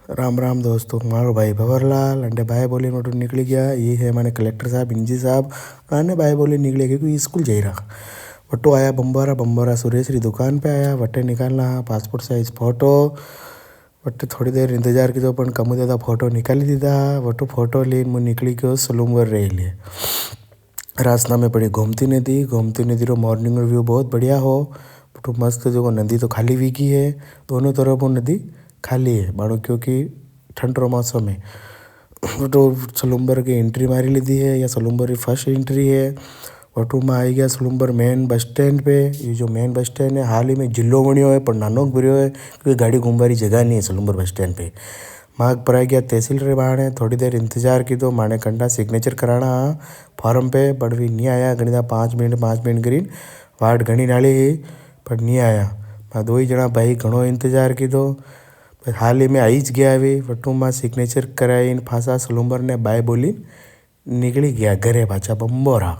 राम राम दोस्तों, मारो भाई भंवरलाल अंडे भाई बोले मोटू निकली गया। ये है मैंने कलेक्टर साहब इंजी साहब अने भाई बोले निकले क्योंकि स्कूल जा रहा। वटो आया बम्बारा बम्बारा सुरेश री दुकान पे आया। वटे निकालना पासपोर्ट साइज फ़ोटो। वटे थोड़ी देर इंतजार की तो पण कमु देता फ़ोटो निकाली दीदा। वटो फ़ोटो लीन मुझे निकली गयो सलूमर रही लिए। रास्ता में पड़ी गोमती नदी रो मॉर्निंग व्यू बहुत बढ़िया हो। तो मस्त जो नदी तो खाली वीगी है, दोनों तरफ वो नदी खाली है मानो क्योंकि ठंड रो मौसम है। तो सलूम्बर की एंट्री मारी लीधी है, या सलूम्बर की फर्स्ट एंट्री है। वटू में आई गया सलूम्बर मेन बस स्टैंड पे। ये जो मेन बस स्टैंड है हाल ही में जिलो बनियो है पर नानोक भरियो है क्योंकि गाड़ी घूमवारी जगह नहीं है सलूम्बर बस स्टैंड पे। मार्ग पर आ गया तहसील रे बाहर। थोड़ी देर इंतजार की तो माने कंडा सिग्नेचर कराना फॉर्म पे बट भी नहीं आया। गणिता 5 मिनट करीन वाट घनी नाली पर नहीं आया। मैं दो ही जना भाई घणो इंतजार की तो हाल ही में आई ज गया। अभी वटू में सिग्नेचर कराई फासा सलूम्बर ने बाय बोली निकली गया घरे पाछा बम्बोरा।